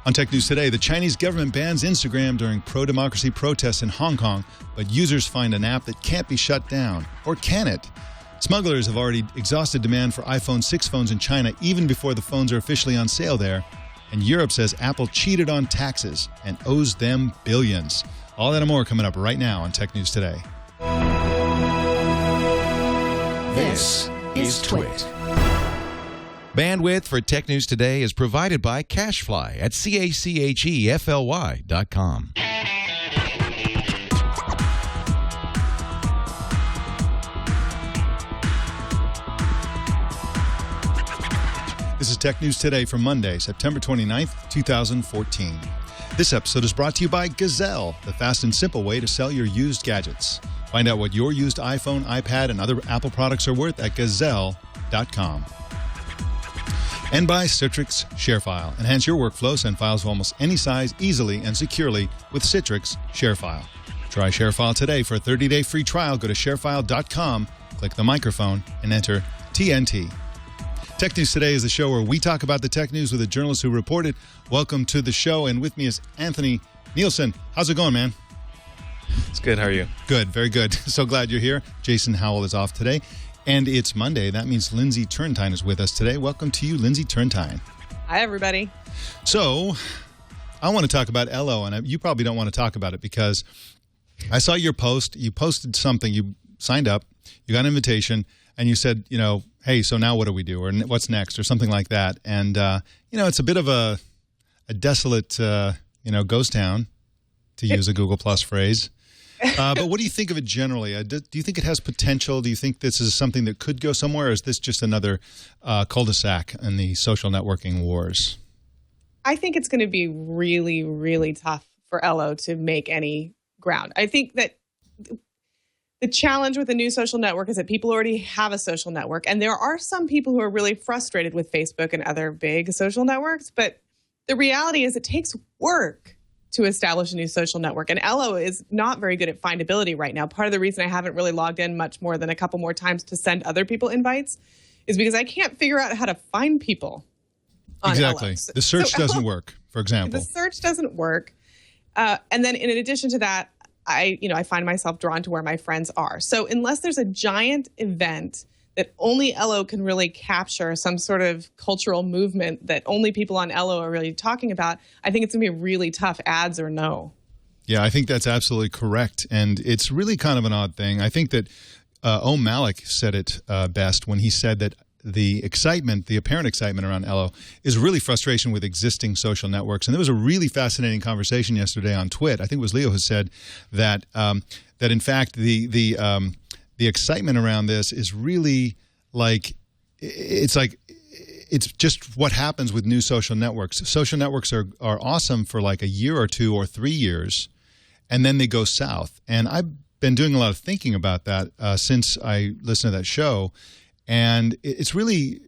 On Tech News Today, the Chinese government bans Instagram during pro-democracy protests in Hong Kong, but users find an app that can't be shut down. Or can it? Smugglers have already exhausted demand for iPhone 6 phones in China even before the phones are officially on sale there. And Europe says Apple cheated on taxes and owes them billions. All that and more coming up right now on Tech News Today. This is Twit. Bandwidth for Tech News Today is provided by CashFly at CACHEFLY.com. This is Tech News Today for Monday, September 29th, 2014. This episode is brought to you by Gazelle, the fast and simple way to sell your used gadgets. Find out what your used iPhone, iPad, and other Apple products are worth at Gazelle.com. And by Citrix ShareFile. Enhance your workflow, send files of almost any size easily and securely with Citrix ShareFile. Try ShareFile today for a 30-day free trial. Go to sharefile.com, click the microphone, and enter TNT. Tech News Today is the show where we talk about the tech news with a journalist who reported. Welcome to the show, and with me is Anthony Nielsen. How's it going, man? It's good. How are you? Good, very good. So glad you're here. Jason Howell is off today. And it's Monday. That means Lindsay Turntine is with us today. Welcome to you, Lindsay Turntine. Hi, everybody. So, I want to talk about Ello, and you probably don't want to talk about it because I saw your post. You posted something. You signed up. You got an invitation, and you said, hey, so now what do we do, or what's next, or something like that. And it's a bit of a desolate, ghost town, to use a Google Plus phrase. But what do you think of it generally? Do you think it has potential? Do you think this is something that could go somewhere, or is this just another cul-de-sac in the social networking wars? I think it's going to be really, really tough for Ello to make any ground. I think that the challenge with a new social network is that people already have a social network, and there are some people who are really frustrated with Facebook and other big social networks, but the reality is it takes work to establish a new social network. And Ello is not very good at findability right now. Part of the reason I haven't really logged in much more than a couple more times to send other people invites is because I can't figure out how to find people on Exactly. Ello. The search doesn't work, for example. The search doesn't work. And then in addition to that, I find myself drawn to where my friends are. So unless there's a giant event that only Ello can really capture, some sort of cultural movement that only people on Ello are really talking about, I think it's going to be really tough, ads or no. Yeah, I think that's absolutely correct. And it's really kind of an odd thing. I think that Malik said it best when he said that the apparent excitement around Ello is really frustration with existing social networks. And there was a really fascinating conversation yesterday on Twit. I think it was Leo who said that in fact the excitement around this is really it's just what happens with new social networks. Social networks are awesome for like a year or 2 or 3 years, and then they go south. And I've been doing a lot of thinking about that since I listened to that show, and it's really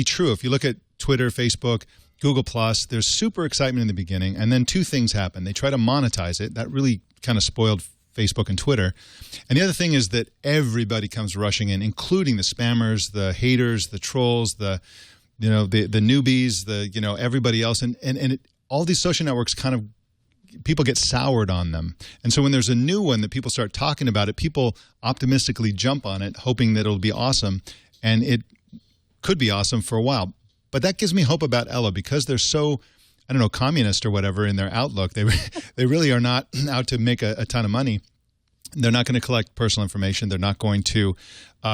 true. If you look at Twitter, Facebook, Google+, there's super excitement in the beginning, and then 2 things happen. They try to monetize it. That really kind of spoiled Facebook and Twitter. And the other thing is that everybody comes rushing in, including the spammers, the haters, the trolls, the newbies, everybody else. And all these social networks people get soured on them. And so when there's a new one that people start talking about it, people optimistically jump on it, hoping that it'll be awesome. And it could be awesome for a while. But that gives me hope about Ello because they're so, communist or whatever in their outlook. They really are not out to make a ton of money. They're not going to collect personal information. They're not going to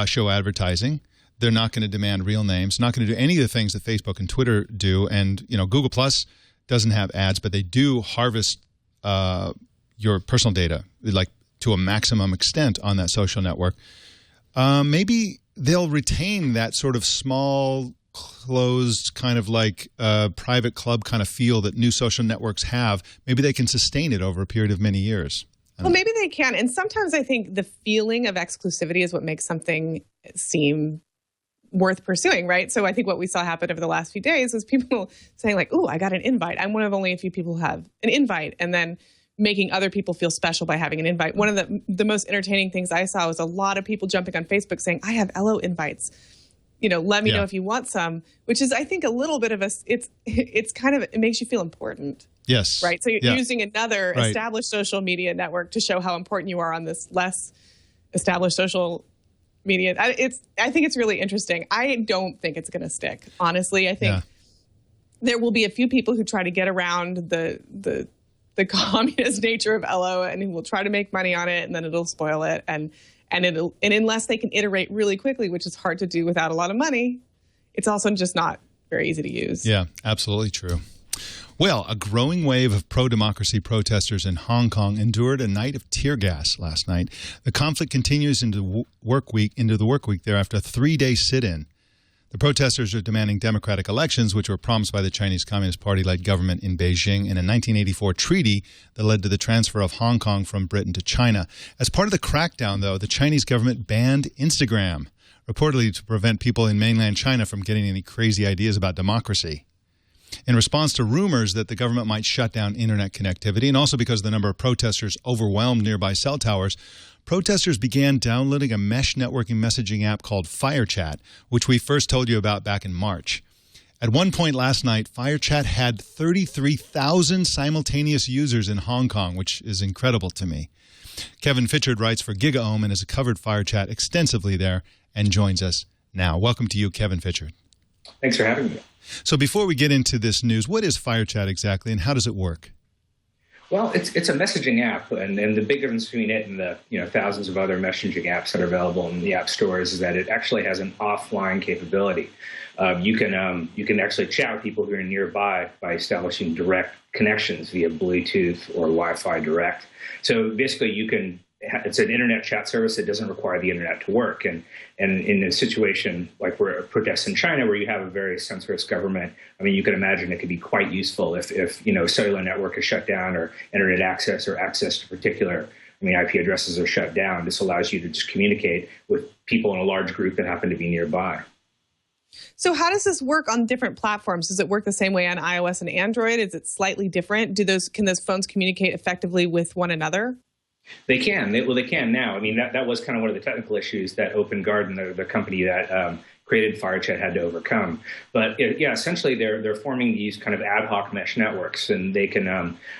show advertising. They're not going to demand real names. Not going to do any of the things that Facebook and Twitter do. And, Google Plus doesn't have ads, but they do harvest your personal data, like to a maximum extent on that social network. Maybe they'll retain that sort of small, closed kind of like private club kind of feel that new social networks have. Maybe they can sustain it over a period of many years. Well, maybe they can. And sometimes I think the feeling of exclusivity is what makes something seem worth pursuing, right? So I think what we saw happen over the last few days was people saying like, ooh, I got an invite. I'm one of only a few people who have an invite. And then making other people feel special by having an invite. One of the most entertaining things I saw was a lot of people jumping on Facebook saying, I have Ello invites. let me know if you want some, which is, I think, a little bit of it's kind of, it makes you feel important. Yes. Right. So you're using another Right. established social media network to show how important you are on this less established social media. I think it's really interesting. I don't think it's going to stick. Honestly, I think there will be a few people who try to get around the communist nature of Ello and who will try to make money on it, and then it'll spoil it. And unless they can iterate really quickly, which is hard to do without a lot of money, it's also just not very easy to use. Yeah, absolutely true. Well, a growing wave of pro-democracy protesters in Hong Kong endured a night of tear gas last night. The conflict continues into the work week there after a 3-day sit-in. The protesters are demanding democratic elections, which were promised by the Chinese Communist Party-led government in Beijing in a 1984 treaty that led to the transfer of Hong Kong from Britain to China. As part of the crackdown, though, the Chinese government banned Instagram, reportedly to prevent people in mainland China from getting any crazy ideas about democracy. In response to rumors that the government might shut down internet connectivity, and also because the number of protesters overwhelmed nearby cell towers, protesters began downloading a mesh networking messaging app called FireChat, which we first told you about back in March. At one point last night, FireChat had 33,000 simultaneous users in Hong Kong, which is incredible to me. Kevin Fitchard writes for GigaOM and has covered FireChat extensively there and joins us now. Welcome to you, Kevin Fitchard. Thanks for having me. So before we get into this news, what is FireChat exactly and how does it work? Well, it's a messaging app, and the big difference between it and the thousands of other messaging apps that are available in the app stores is that it actually has an offline capability. You can actually chat with people who are nearby by establishing direct connections via Bluetooth or Wi-Fi direct. So basically, it's an internet chat service that doesn't require the internet to work. And in a situation like where protests in China, where you have a very censorous government, I mean, you can imagine it could be quite useful if cellular network is shut down or internet access or access to particular, IP addresses are shut down. This allows you to just communicate with people in a large group that happen to be nearby. So how does this work on different platforms? Does it work the same way on iOS and Android? Is it slightly different? Can those phones communicate effectively with one another? They can. They can now. I mean, that was kind of one of the technical issues that Open Garden, the company that created FireChat, had to overcome. But essentially they're forming these kind of ad hoc mesh networks, and they can.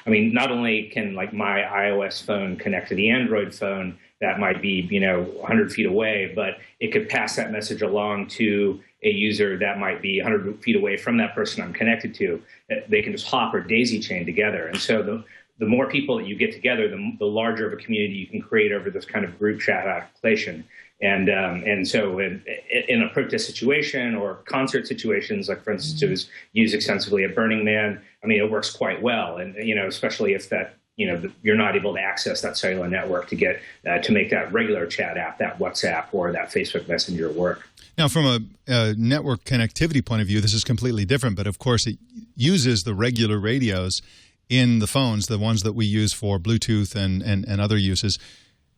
Not only can like my iOS phone connect to the Android phone that might be 100 feet away, but it could pass that message along to a user that might be 100 feet away from that person I'm connected to. They can just hop or daisy chain together, and so the more people that you get together, the larger of a community you can create over this kind of group chat application. And so in a protest situation or concert situations, like for instance, it was used extensively at Burning Man. I mean, it works quite well, and especially if you're not able to access that cellular network to get to make that regular chat app, that WhatsApp or that Facebook Messenger work. Now, from a network connectivity point of view, this is completely different, but of course it uses the regular radios in the phones, the ones that we use for Bluetooth and other uses.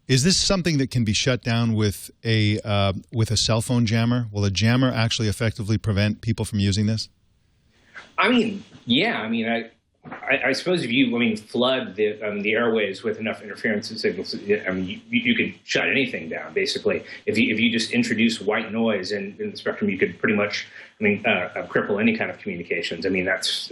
Is this something that can be shut down with a cell phone jammer? Will a jammer actually effectively prevent people from using this? I mean, yeah. I mean, I suppose if you flood the airwaves with enough interference and signals, you could shut anything down basically. If you just introduce white noise in the spectrum, you could pretty much cripple any kind of communications. That's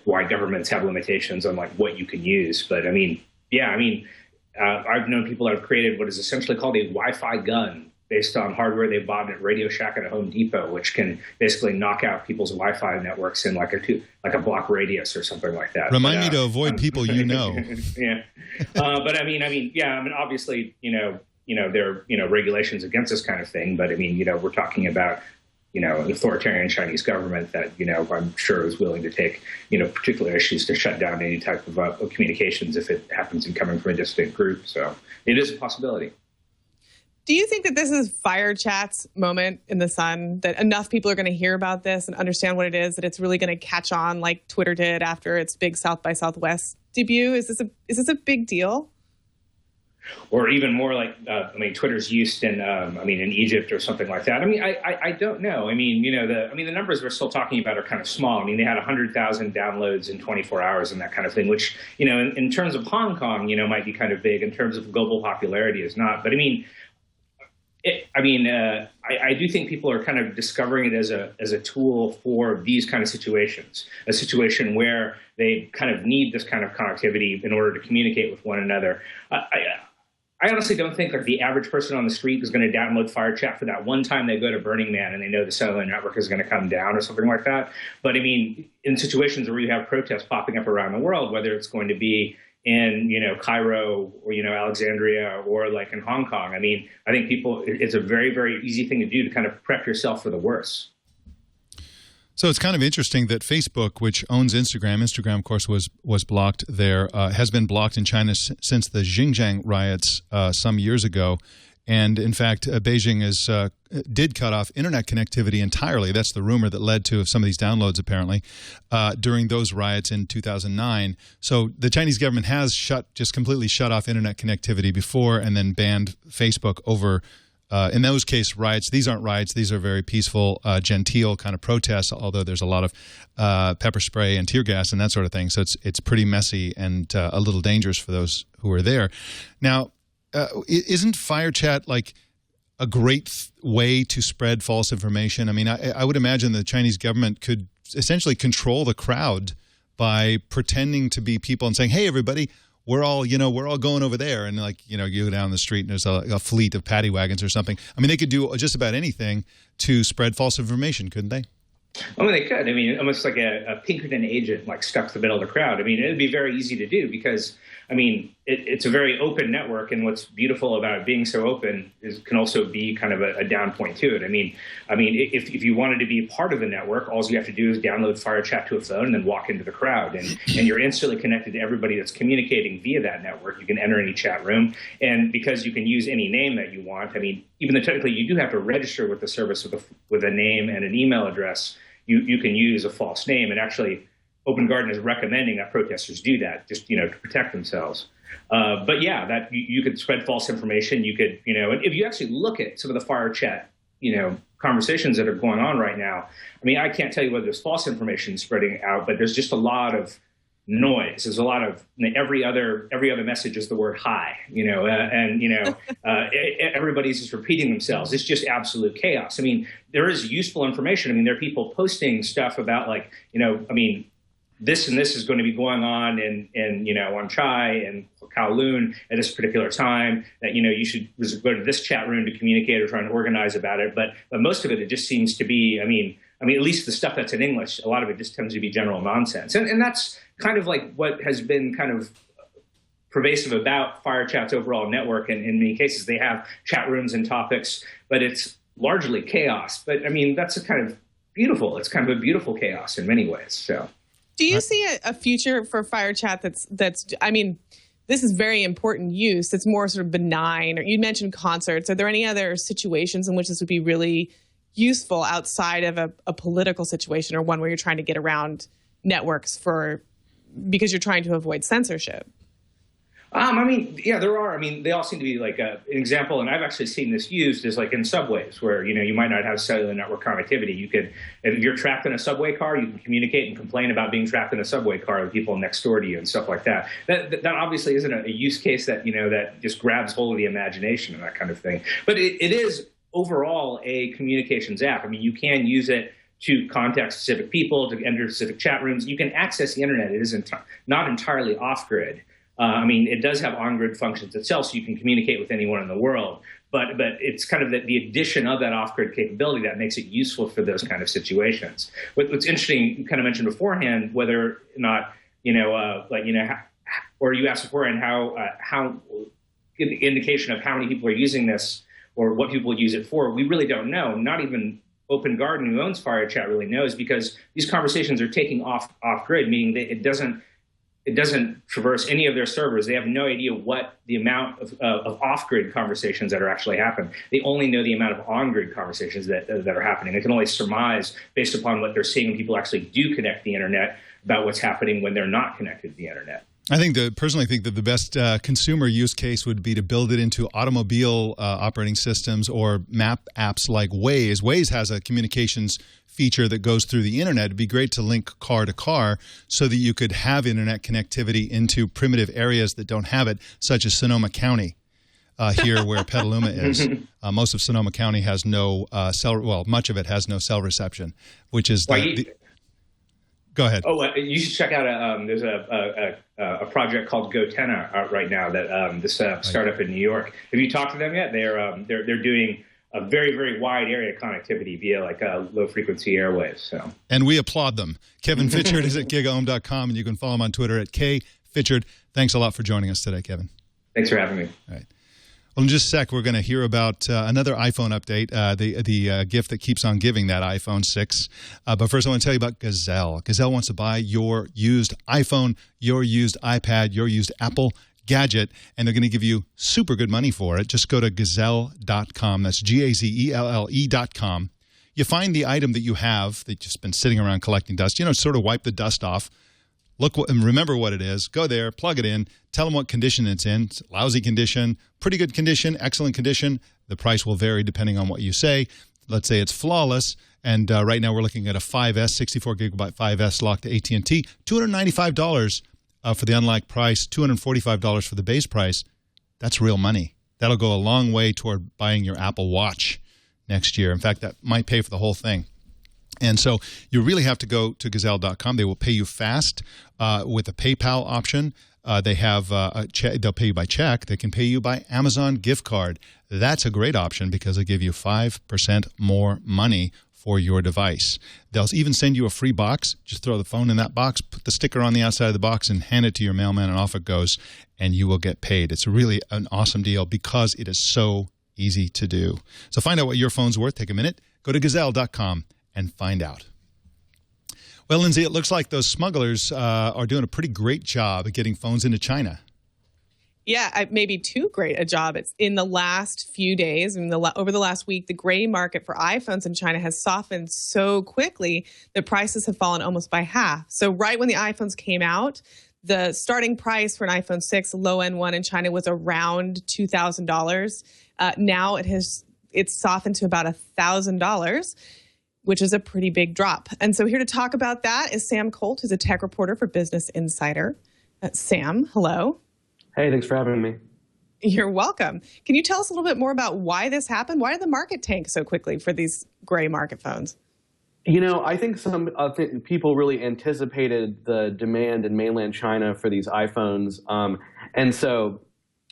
why governments have limitations on like what you can use. But I've known people that have created what is essentially called a Wi-Fi gun based on hardware they bought at Radio Shack at a Home Depot, which can basically knock out people's Wi-Fi networks in like a block radius or something like that. Remind me to avoid people you know. Yeah, but obviously, there are regulations against this kind of thing, but we're talking about an authoritarian Chinese government that I'm sure is willing to take particular issues to shut down any type of communications if it happens in coming from a distant group. So it is a possibility. Do you think that this is FireChat's moment in the sun, that enough people are going to hear about this and understand what it is, that it's really going to catch on like Twitter did after its big South by Southwest debut? Is this a big deal? Or even more like, Twitter's used in Egypt or something like that. I don't know. The numbers we're still talking about are kind of small. They had 100,000 downloads in 24 hours and that kind of thing, which, in terms of Hong Kong, might be kind of big. In terms of global popularity, is not. But I do think people are kind of discovering it as a tool for these kind of situations, a situation where they kind of need this kind of connectivity in order to communicate with one another. I honestly don't think like the average person on the street is going to download FireChat for that one time they go to Burning Man and they know the cellular network is going to come down or something like that. But I mean, in situations where you have protests popping up around the world, whether it's going to be in, Cairo or, Alexandria or like in Hong Kong, I mean, I think it's a very, very easy thing to do to kind of prep yourself for the worst. So it's kind of interesting that Facebook, which owns Instagram, of course, was blocked there, has been blocked in China since the Xinjiang riots some years ago. And in fact, Beijing did cut off internet connectivity entirely. That's the rumor that led to some of these downloads, apparently, during those riots in 2009. So the Chinese government has just completely shut off internet connectivity before and then banned Facebook over in those case, riots. These aren't riots. These are very peaceful, genteel kind of protests, although there's a lot of pepper spray and tear gas and that sort of thing. So it's pretty messy and a little dangerous for those who are there. Now, isn't FireChat like a great way to spread false information? I mean, I would imagine the Chinese government could essentially control the crowd by pretending to be people and saying, hey, everybody, we're all going over there, and like, you go down the street and there's a fleet of paddy wagons or something. I mean, they could do just about anything to spread false information, couldn't they? I mean, they could. I mean, almost like a Pinkerton agent, like stuck to the middle of the crowd. I mean, it'd be very easy to do because, I mean, it's a very open network, and what's beautiful about it being so open can also be kind of a down point to it. I mean, if you wanted to be part of the network, all you have to do is download FireChat to a phone and then walk into the crowd, and you're instantly connected to everybody that's communicating via that network. You can enter any chat room, and because you can use any name that you want, I mean, even though technically you do have to register with the service with a name and an email address, you can use a false name, and actually Open Garden is recommending that protesters do that just, to protect themselves. But yeah, that you could spread false information. You could, and if you actually look at some of the FireChat, conversations that are going on right now, I mean, I can't tell you whether there's false information spreading out, but there's just a lot of noise. There's a lot of every other message is the word hi, everybody's just repeating themselves. It's just absolute chaos. I mean, there is useful information. I mean, there are people posting stuff about like, this and this is going to be going on in Wan Chai and Kowloon at this particular time, that, you should go to this chat room to communicate or try and organize about it. But most of it just seems to be, I mean, at least the stuff that's in English, a lot of it just tends to be general nonsense. And that's kind of like what has been kind of pervasive about FireChat's overall network. And in many cases, they have chat rooms and topics, but it's largely chaos. But I mean, that's it's kind of a beautiful chaos in many ways. So. Do you see a future for FireChat that's I mean, this is very important use. It's more sort of benign. Or you mentioned concerts. Are there any other situations in which this would be really useful outside of a political situation, or one where you're trying to get around networks because you're trying to avoid censorship? I mean, yeah, there are. I mean, they all seem to be like an example, and I've actually seen this used is like in subways where, you might not have cellular network connectivity. You could, if you're trapped in a subway car, you can communicate and complain about being trapped in a subway car with people next door to you and stuff like that. That obviously isn't a use case that, that just grabs hold of the imagination and that kind of thing. But it is overall a communications app. I mean, you can use it to contact specific people, to enter specific chat rooms. You can access the internet. It is not entirely off-grid. I mean, it does have on-grid functions itself, so you can communicate with anyone in the world. But it's kind of the addition of that off-grid capability that makes it useful for those kind of situations. What's interesting, you kind of mentioned beforehand, whether or not, or you asked beforehand how indication of how many people are using this or what people use it for. We really don't know. Not even Open Garden, who owns FireChat, really knows, because these conversations are taking off-grid, meaning that it doesn't traverse any of their servers. They have no idea what the amount of off-grid conversations that are actually happening. They only know the amount of on-grid conversations that are happening. They can only surmise based upon what they're seeing when people actually do connect the internet about what's happening when they're not connected to the internet. I personally think that the best consumer use case would be to build it into automobile operating systems or map apps like Waze. Waze has a communications feature that goes through the internet. It'd be great to link car to car so that you could have internet connectivity into primitive areas that don't have it, such as Sonoma County. here where Petaluma is. Most of Sonoma County has no much of it has no cell reception, which is Go ahead. Oh, you should check out. There's a project called GoTenna out right now that this startup in New York. Have you talked to them yet? They're doing a very, very wide area connectivity via low frequency airwaves. So, and we applaud them. Kevin Fitchard is at gigaohm.com, and you can follow him on Twitter at KFitchard. Thanks a lot for joining us today, Kevin. Thanks for having me. All right. Well, in just a sec, we're going to hear about another iPhone update, the gift that keeps on giving, that iPhone 6. But first, I want to tell you about Gazelle. Gazelle wants to buy your used iPhone, your used iPad, your used Apple gadget, and they're going to give you super good money for it. Just go to Gazelle.com. That's Gazelle.com. You find the item that you have that's just been sitting around collecting dust. Sort of wipe the dust off. Look and remember what it is. Go there, plug it in, tell them what condition it's in. It's lousy condition, pretty good condition, excellent condition. The price will vary depending on what you say. Let's say it's flawless, and right now we're looking at a 5S, 64-gigabyte 5S locked to AT&T, $295 for the unlocked price, $245 for the base price. That's real money. That'll go a long way toward buying your Apple Watch next year. In fact, that might pay for the whole thing. And so you really have to go to Gazelle.com. They will pay you fast with a PayPal option. They have they'll pay you by check. They can pay you by Amazon gift card. That's a great option because they give you 5% more money for your device. They'll even send you a free box. Just throw the phone in that box, put the sticker on the outside of the box, and hand it to your mailman, and off it goes, and you will get paid. It's really an awesome deal because it is so easy to do. So find out what your phone's worth. Take a minute. Go to Gazelle.com. and find out. Well, Lindsay, it looks like those smugglers are doing a pretty great job at getting phones into China. Yeah, maybe too great a job. It's in the last few days, over the last week, the gray market for iPhones in China has softened so quickly that prices have fallen almost by half. So right when the iPhones came out, the starting price for an iPhone 6 low-end one in China was around $2,000. Now it's softened to about $1,000. Which is a pretty big drop. And so here to talk about that is Sam Colt, who's a tech reporter for Business Insider. Sam, hello. Hey, thanks for having me. You're welcome. Can you tell us a little bit more about why this happened? Why did the market tank so quickly for these gray market phones? I think some people really anticipated the demand in mainland China for these iPhones. And so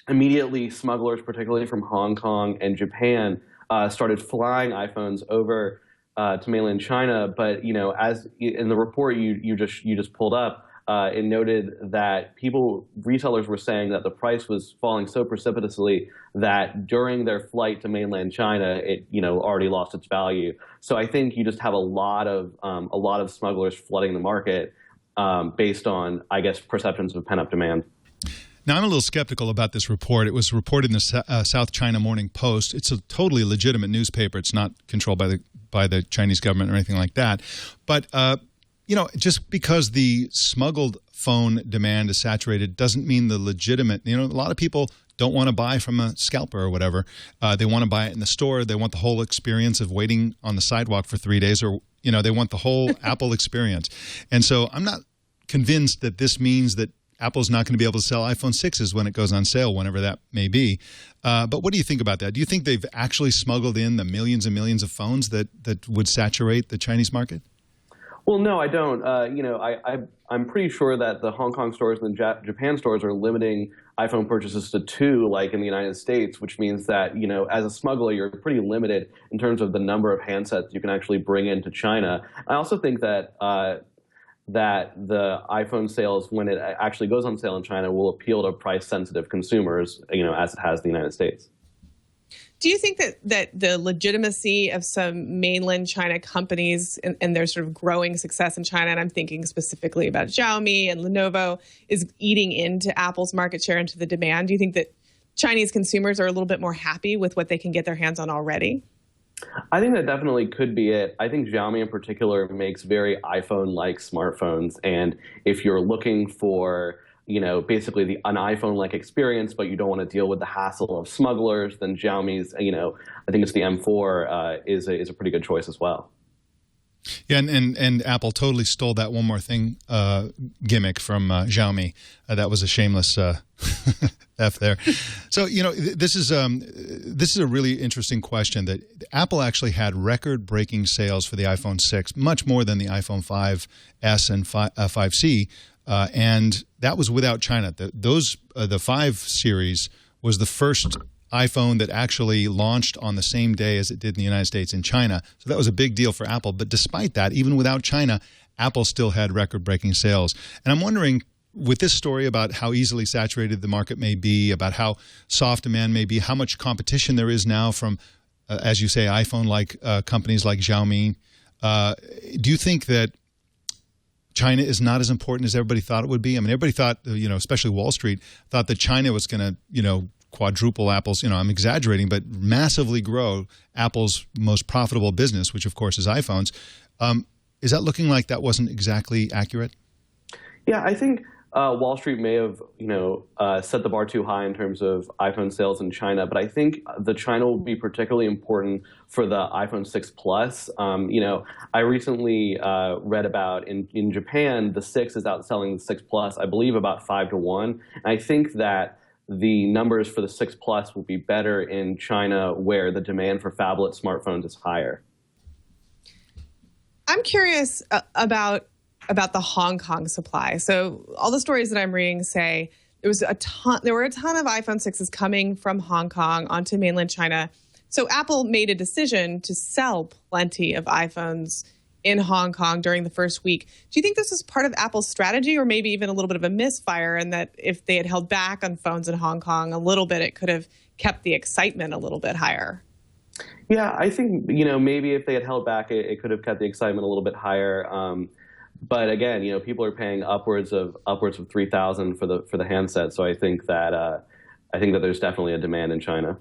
immediately smugglers, particularly from Hong Kong and Japan, started flying iPhones over to mainland China, but as in the report you just pulled up, it noted that retailers were saying that the price was falling so precipitously that during their flight to mainland China, it already lost its value. So I think you just have a lot of smugglers flooding the market based on, I guess, perceptions of pent-up demand. Now, I'm a little skeptical about this report. It was reported in the South China Morning Post. It's a totally legitimate newspaper. It's not controlled by the Chinese government or anything like that. But, just because the smuggled phone demand is saturated doesn't mean the legitimate. A lot of people don't want to buy from a scalper or whatever. They want to buy it in the store. They want the whole experience of waiting on the sidewalk for 3 days, or, they want the whole Apple experience. And so I'm not convinced that this means that Apple's not going to be able to sell iPhone 6s when it goes on sale, whenever that may be. But what do you think about that? Do you think they've actually smuggled in the millions and millions of phones that would saturate the Chinese market? Well, no, I don't. I'm pretty sure that the Hong Kong stores and the Japan stores are limiting iPhone purchases to 2, like in the United States, which means that, as a smuggler, you're pretty limited in terms of the number of handsets you can actually bring into China. I also think that the iPhone sales, when it actually goes on sale in China, will appeal to price-sensitive consumers, as it has in the United States. Do you think that the legitimacy of some mainland China companies and their sort of growing success in China, and I'm thinking specifically about Xiaomi and Lenovo, is eating into Apple's market share, into the demand? Do you think that Chinese consumers are a little bit more happy with what they can get their hands on already? I think that definitely could be it. I think Xiaomi in particular makes very iPhone-like smartphones. And if you're looking for, basically an iPhone-like experience, but you don't want to deal with the hassle of smugglers, then Xiaomi's, I think it's the M4, is a pretty good choice as well. Yeah, and Apple totally stole that one more thing gimmick from Xiaomi. That was a shameless F there. So this is a really interesting question. That Apple actually had record-breaking sales for the iPhone 6, much more than the iPhone 5S and 5C, and that was without China. The 5 series was the first iPhone that actually launched on the same day as it did in the United States and China. So that was a big deal for Apple. But despite that, even without China, Apple still had record-breaking sales. And I'm wondering, with this story about how easily saturated the market may be, about how soft demand may be, how much competition there is now from, as you say, iPhone-like companies like Xiaomi, do you think that China is not as important as everybody thought it would be? I mean, everybody thought, especially Wall Street, thought that China was going to, quadruple Apple's, I'm exaggerating, but massively grow Apple's most profitable business, which of course is iPhones. Is that looking like that wasn't exactly accurate? Yeah, I think Wall Street may have, set the bar too high in terms of iPhone sales in China, but I think the China will be particularly important for the iPhone 6 Plus. I recently read about in Japan, the 6 is outselling the 6 Plus, I believe about 5-1. And I think that the numbers for the 6 Plus will be better in China, where the demand for phablet smartphones is higher. I'm curious about the Hong Kong supply. So all the stories that I'm reading say there were a ton of iPhone 6s coming from Hong Kong onto mainland China. So Apple made a decision to sell plenty of iPhones in Hong Kong during the first week. Do you think this is part of Apple's strategy, or maybe even a little bit of a misfire, and that if they had held back on phones in Hong Kong a little bit, it could have kept the excitement a little bit higher? Yeah, I think, maybe if they had held back, it could have kept the excitement a little bit higher. But again, people are paying upwards of $3,000 for the handset. So I think that there's definitely a demand in China.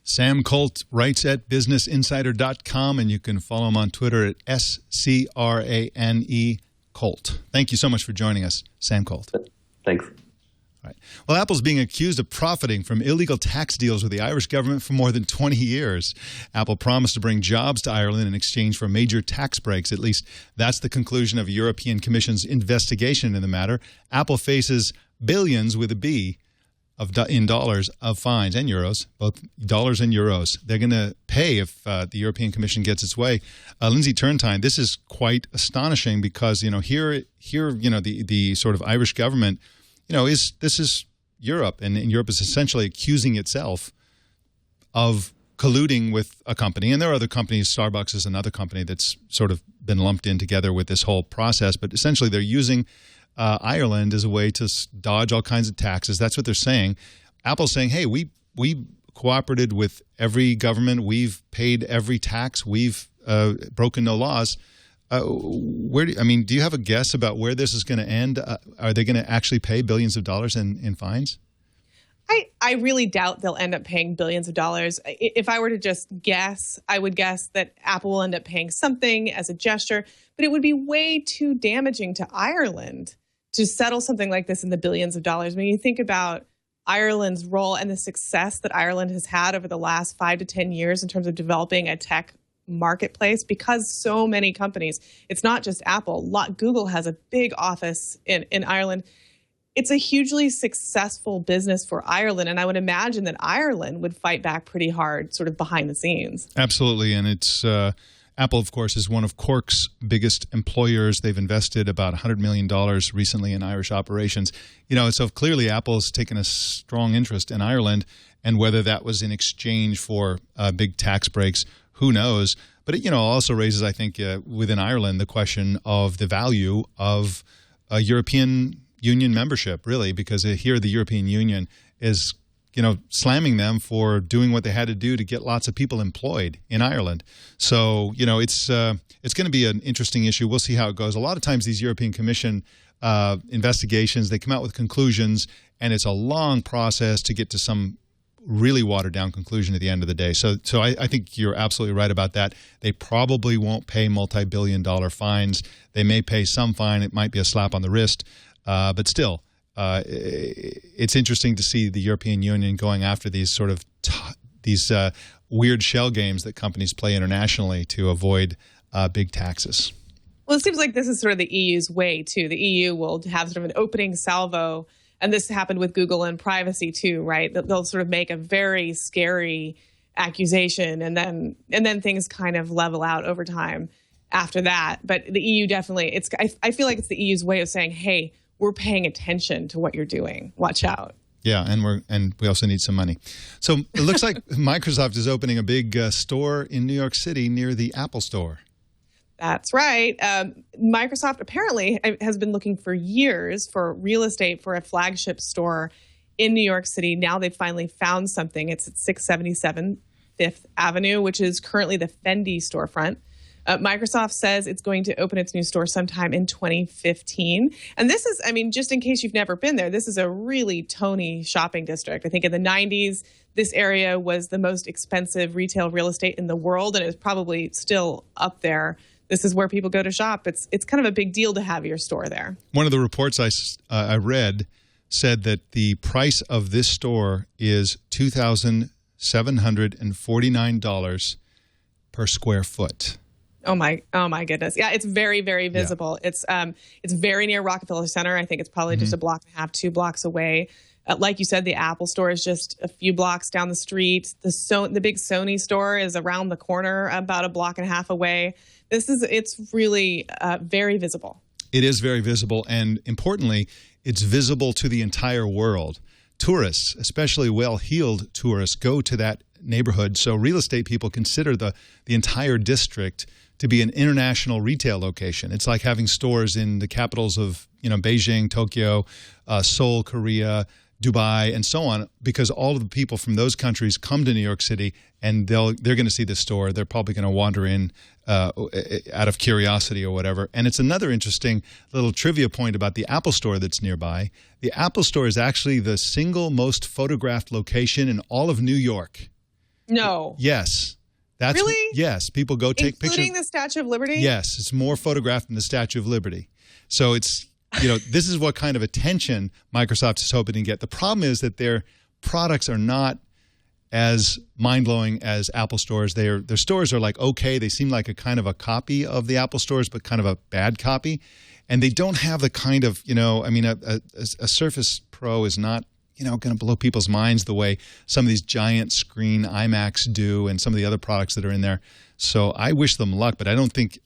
Sam Colt writes at businessinsider.com, and you can follow him on Twitter at SCRANE Colt. Thank you so much for joining us, Sam Colt. Thanks. All right. Well, Apple's being accused of profiting from illegal tax deals with the Irish government for more than 20 years. Apple promised to bring jobs to Ireland in exchange for major tax breaks. At least that's the conclusion of a European Commission's investigation in the matter. Apple faces billions with a B in dollars of fines and euros, both dollars and euros. They're going to pay if the European Commission gets its way. Lindsay Turntine, this is quite astonishing because here the sort of Irish government this is Europe, and Europe is essentially accusing itself of colluding with a company, and there are other companies. Starbucks is another company that's sort of been lumped in together with this whole process, but essentially they're using Ireland as a way to dodge all kinds of taxes. That's what they're saying. Apple's saying, hey, we cooperated with every government. We've paid every tax. We've broken no laws. Do you have a guess about where this is going to end? Are they going to actually pay billions of dollars in fines? I really doubt they'll end up paying billions of dollars. If I were to just guess, I would guess that Apple will end up paying something as a gesture, but it would be way too damaging to Ireland to settle something like this in the billions of dollars. When you think about Ireland's role and the success that Ireland has had over the last 5 to 10 years in terms of developing a tech marketplace, because so many companies, it's not just Apple, Google has a big office in Ireland. It's a hugely successful business for Ireland, and I would imagine that Ireland would fight back pretty hard sort of behind the scenes. Absolutely, and it's Apple, of course, is one of Cork's biggest employers. They've invested about $100 million recently in Irish operations. So clearly Apple's taken a strong interest in Ireland, and whether that was in exchange for big tax breaks, who knows? But it also raises, I think, within Ireland the question of the value of European Union membership, really, because here the European Union is slamming them for doing what they had to do to get lots of people employed in Ireland. So, it's going to be an interesting issue. We'll see how it goes. A lot of times these European Commission investigations, they come out with conclusions, and it's a long process to get to some really watered down conclusion at the end of the day. So I think you're absolutely right about that. They probably won't pay multi-billion-dollar fines. They may pay some fine. It might be a slap on the wrist. But still, it's interesting to see the European Union going after these sort of weird shell games that companies play internationally to avoid big taxes. Well, it seems like this is sort of the EU's way, too. The EU will have sort of an opening salvo, and this happened with Google and privacy, too, right? They'll sort of make a very scary accusation, and then things kind of level out over time after that. But the EU definitely, I feel like it's the EU's way of saying, hey, we're paying attention to what you're doing. Watch out. Yeah, and we also need some money. So it looks like Microsoft is opening a big store in New York City near the Apple Store. That's right. Microsoft apparently has been looking for years for real estate for a flagship store in New York City. Now they've finally found something. It's at 677 Fifth Avenue, which is currently the Fendi storefront. Microsoft says it's going to open its new store sometime in 2015. And this is, I mean, just in case you've never been there, this is a really Tony shopping district. I think in the 90s, this area was the most expensive retail real estate in the world, and it's probably still up there. This is where people go to shop. It's kind of a big deal to have your store there. One of the reports I read said that the price of this store is $2,749 per square foot. Oh my goodness. Yeah, it's very, very visible. Yeah. It's very near Rockefeller Center. I think it's probably just a block and a half, 2 blocks away. Like you said, the Apple store is just a few blocks down the street. The big Sony store is around the corner, about a block and a half away. It's really very visible. It is very visible, and importantly, it's visible to the entire world. Tourists, especially well-heeled tourists, go to that neighborhood. So real estate people consider the entire district to be an international retail location. It's like having stores in the capitals of Beijing, Tokyo, Seoul, Korea, Dubai, and so on, because all of the people from those countries come to New York City, and they're going to see the store. They're probably going to wander in out of curiosity or whatever. And it's another interesting little trivia point about the Apple store that's nearby. The Apple store is actually the single most photographed location in all of New York. No. Yes. Really? Yes. People go take pictures. Including the Statue of Liberty? Yes. It's more photographed than the Statue of Liberty. So it's, this is what kind of attention Microsoft is hoping to get. The problem is that their products are not as mind-blowing as Apple stores. Their stores are like, okay, they seem like a kind of a copy of the Apple stores, but kind of a bad copy. And they don't have the kind of, a Surface Pro is not, going to blow people's minds the way some of these giant screen iMacs do and some of the other products that are in there. So I wish them luck, but I don't think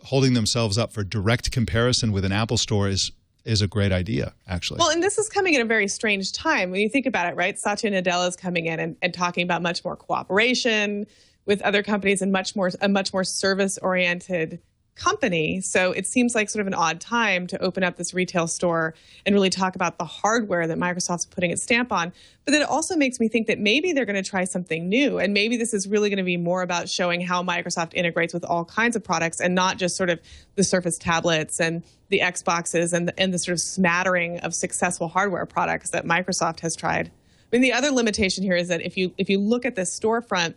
holding themselves up for direct comparison with an Apple store is a great idea, actually. Well, and this is coming at a very strange time when you think about it, right? Satya Nadella is coming in and talking about much more cooperation with other companies and a much more service-oriented company. So it seems like sort of an odd time to open up this retail store and really talk about the hardware that Microsoft's putting its stamp on. But then it also makes me think that maybe they're going to try something new. And maybe this is really going to be more about showing how Microsoft integrates with all kinds of products and not just sort of the Surface tablets and the Xboxes and the sort of smattering of successful hardware products that Microsoft has tried. I mean, the other limitation here is that if you look at this storefront,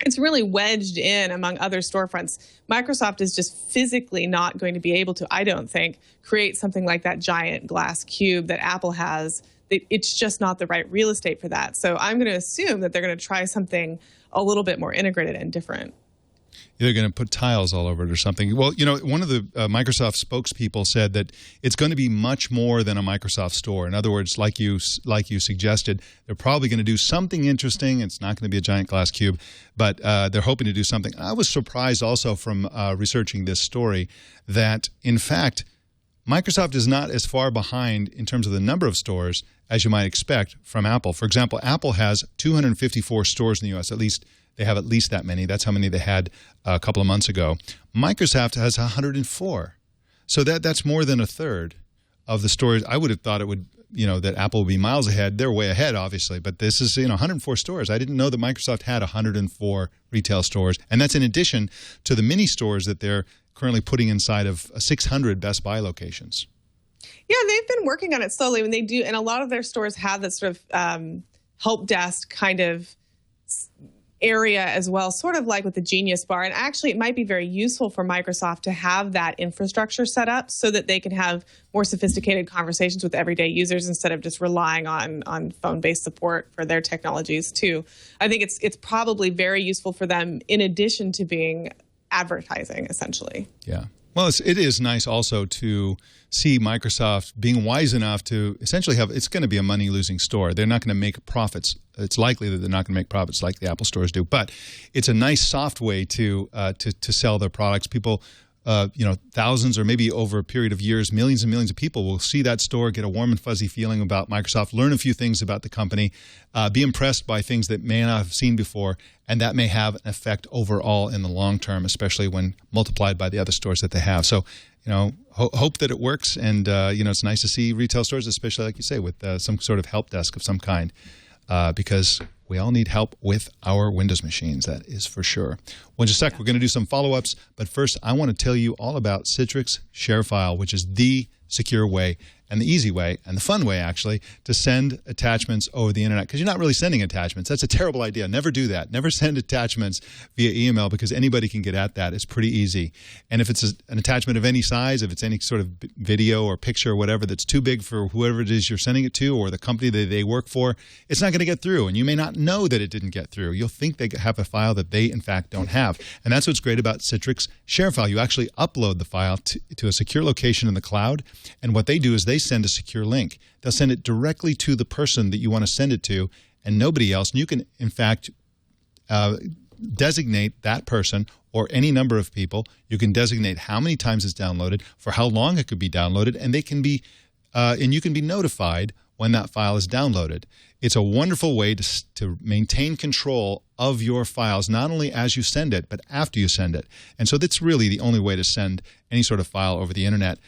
it's really wedged in among other storefronts. Microsoft is just physically not going to be able to, I don't think, create something like that giant glass cube that Apple has. It's just not the right real estate for that. So I'm going to assume that they're going to try something a little bit more integrated and different. They're going to put tiles all over it or something. Well, one of the Microsoft spokespeople said that it's going to be much more than a Microsoft store. In other words, like you suggested, they're probably going to do something interesting. It's not going to be a giant glass cube, but they're hoping to do something. I was surprised also from researching this story that, in fact, Microsoft is not as far behind in terms of the number of stores as you might expect from Apple. For example, Apple has 254 stores in the U.S., at least. They have at least that many. That's how many they had a couple of months ago. Microsoft has 104. So that's more than a third of the stores. I would have thought it would, that Apple would be miles ahead. They're way ahead, obviously. But this is, 104 stores. I didn't know that Microsoft had 104 retail stores. And that's in addition to the mini stores that they're currently putting inside of 600 Best Buy locations. Yeah, they've been working on it slowly. When they do, and a lot of their stores have this sort of help desk kind of area as well, sort of like with the Genius Bar. And actually, it might be very useful for Microsoft to have that infrastructure set up so that they can have more sophisticated conversations with everyday users instead of just relying on phone-based support for their technologies too. I think it's probably very useful for them in addition to being advertising, essentially. Yeah. Well, it is nice also to see Microsoft being wise enough to essentially it's going to be a money-losing store. They're not going to make profits. It's likely that they're not going to make profits like the Apple stores do. But it's a nice, soft way to sell their products. People, thousands or maybe over a period of years, millions and millions of people will see that store, get a warm and fuzzy feeling about Microsoft, learn a few things about the company, be impressed by things that may not have seen before, and that may have an effect overall in the long term, especially when multiplied by the other stores that they have. So, hope that it works, and it's nice to see retail stores, especially like you say, with some sort of help desk of some kind, because we all need help with our Windows machines, that is for sure. Well, in just a sec, we're going to do some follow-ups, but first I want to tell you all about Citrix ShareFile, which is the secure way and the easy way and the fun way, actually, to send attachments over the internet, because you're not really sending attachments. That's a terrible idea. Never do that. Never send attachments via email, because anybody can get at that. It's pretty easy. And if it's an attachment of any size, if it's any sort of video or picture or whatever that's too big for whoever it is you're sending it to or the company that they work for, it's not going to get through. And you may not know that it didn't get through. You'll think they have a file that they, in fact, don't have. And that's what's great about Citrix ShareFile. You actually upload the file to a secure location in the cloud, and what they do is they send a secure link. They'll send it directly to the person that you want to send it to and nobody else. And you can, in fact, designate that person or any number of people. You can designate how many times it's downloaded, for how long it could be downloaded, and they can be, and you can be notified when that file is downloaded. It's a wonderful way to maintain control of your files, not only as you send it, but after you send it. And so that's really the only way to send any sort of file over the internet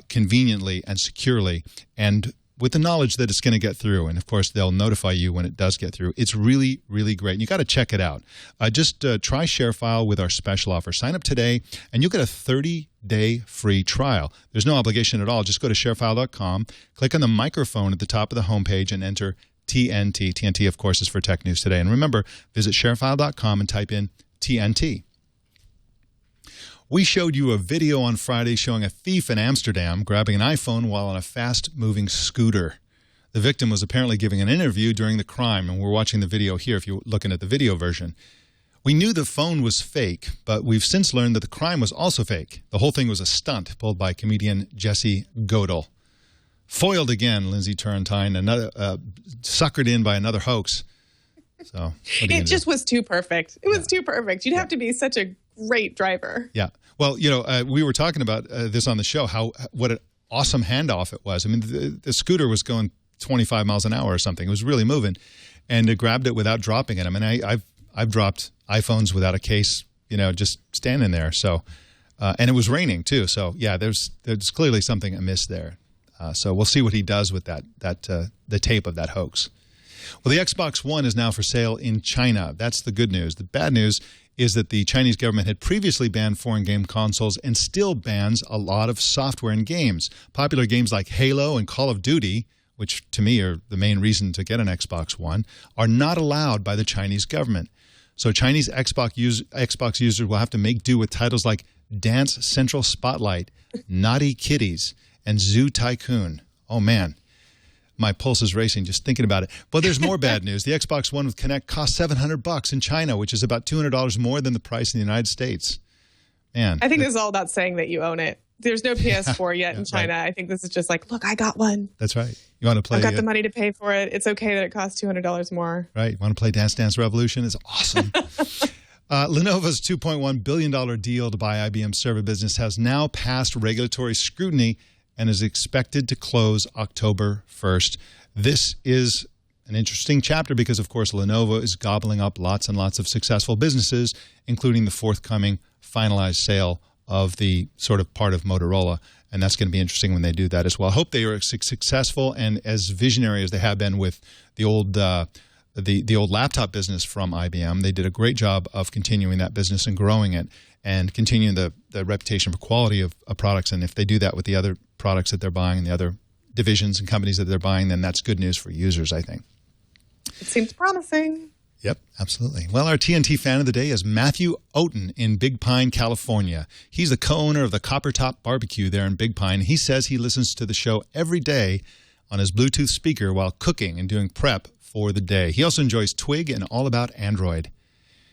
conveniently and securely, and with the knowledge that it's going to get through. And, of course, they'll notify you when it does get through. It's really, really great. And you got to check it out. Just try ShareFile with our special offer. Sign up today, and you'll get a 30-day free trial. There's no obligation at all. Just go to sharefile.com, click on the microphone at the top of the homepage, and enter TNT. TNT, of course, is for Tech News Today. And remember, visit sharefile.com and type in TNT. We showed you a video on Friday showing a thief in Amsterdam grabbing an iPhone while on a fast-moving scooter. The victim was apparently giving an interview during the crime, and we're watching the video here if you're looking at the video version. We knew the phone was fake, but we've since learned that the crime was also fake. The whole thing was a stunt pulled by comedian Jesse Godel. Foiled again, Lindsay Turrentine, another suckered in by another hoax. So it just was too perfect. It was too perfect. You'd have to be such a great driver. Yeah. Well, we were talking about this on the show, what an awesome handoff it was. I mean, the scooter was going 25 miles an hour or something. It was really moving, and it grabbed it without dropping it. I mean, I've dropped iPhones without a case, just standing there. So, and it was raining too. So yeah, there's clearly something amiss there. So we'll see what he does with the tape of that hoax. Well, the Xbox One is now for sale in China. That's the good news. The bad news is that the Chinese government had previously banned foreign game consoles and still bans a lot of software and games. Popular games like Halo and Call of Duty, which to me are the main reason to get an Xbox One, are not allowed by the Chinese government. So Chinese Xbox users will have to make do with titles like Dance Central Spotlight, Naughty Kitties, and Zoo Tycoon. Oh, man. My pulse is racing just thinking about it. But there's more bad news. The Xbox One with Kinect costs $700 in China, which is about $200 more than the price in the United States. Man. I think this is all about saying that you own it. There's no PS4 yet in China. Right. I think this is just like, look, I got one. That's right. You want to play? I've got the money to pay for it. It's okay that it costs $200 more. Right. You want to play Dance Dance Revolution? It's awesome. Lenovo's $2.1 billion deal to buy IBM's server business has now passed regulatory scrutiny and is expected to close October 1st. This is an interesting chapter because, of course, Lenovo is gobbling up lots and lots of successful businesses, including the forthcoming finalized sale of the sort of part of Motorola. And that's going to be interesting when they do that as well. I hope they are successful and as visionary as they have been with the old laptop business from IBM. They did a great job of continuing that business and growing it and continuing the reputation for quality of products. And if they do that with the other products that they're buying and the other divisions and companies that they're buying, then that's good news for users, I think. It seems promising. Yep, absolutely. Well, our TNT fan of the day is Matthew Oten in Big Pine, California. He's the co-owner of the Copper Top Barbecue there in Big Pine. He says he listens to the show every day on his Bluetooth speaker while cooking and doing prep for the day. He also enjoys Twig and All About Android.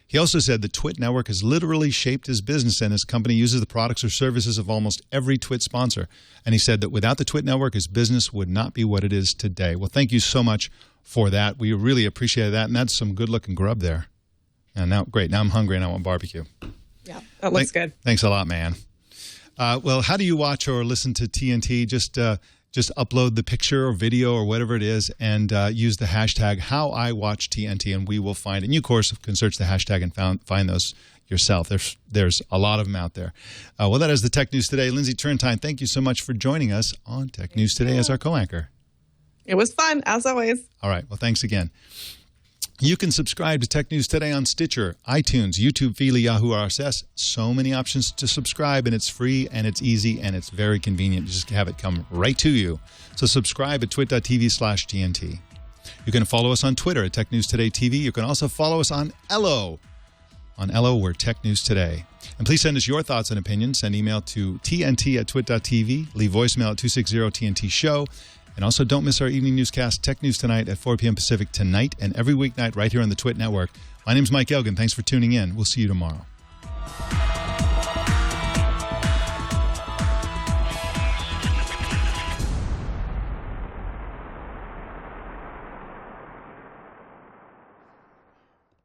He also said the Twit network has literally shaped his business, and his company uses the products or services of almost every Twit sponsor. And he said that without the Twit network, his business would not be what it is today. Well, thank you so much for that. We really appreciate that, and that's some good-looking grub there. And now, great. Now I'm hungry and I want barbecue. Yeah, that looks good. Thanks a lot, man. Well, how do you watch or listen to TNT? Just upload the picture or video or whatever it is and use the hashtag HowIWatchTNT, and we will find it. And you, of course, can search the hashtag and find those yourself. There's a lot of them out there. Well, that is the Tech News Today. Lindsay Turntine, thank you so much for joining us on Tech News Today as our co-anchor. It was fun, as always. All right. Well, thanks again. You can subscribe to Tech News Today on Stitcher, iTunes, YouTube, Feely, Yahoo, RSS. So many options to subscribe, and it's free, and it's easy, and it's very convenient. You just have it come right to you. So subscribe at twit.tv/TNT. You can follow us on Twitter at Tech News Today TV. You can also follow us on Ello. On Ello, we're Tech News Today. And please send us your thoughts and opinions. Send email to tnt@twit.tv. Leave voicemail at 260-TNT-SHOW. And also, don't miss our evening newscast, Tech News Tonight at 4 p.m. Pacific tonight and every weeknight right here on the Twit Network. My name's Mike Elgin. Thanks for tuning in. We'll see you tomorrow.